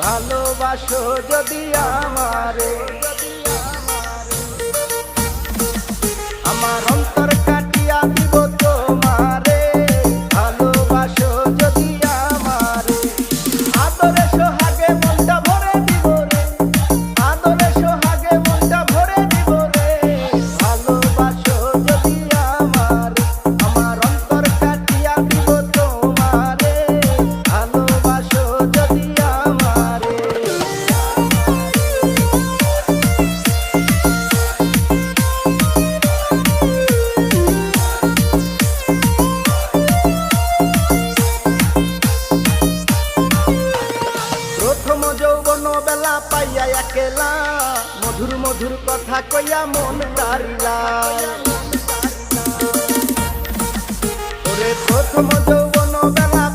ভালোবাসো যদি আমারে, আমার অন্তর কাটিয়া দিব তোমারে। ভালোবাসো যদি আমারে, আদরে সোহাগে মনটা ভরে দিব রে, আদরে সোহাগে মনটা ভরে দিব রে। ভালোবাসো যদি আমারে, আমার অন্তর কাটিয়া দিব তোমারে। ভালোবাসো যদি আমারে। প্রথম যৌবন বেলা পাইয়া একেলা, মধুর মধুর কথা কইয়া মন তারিলা। ওরে প্রথম যৌবন বেলা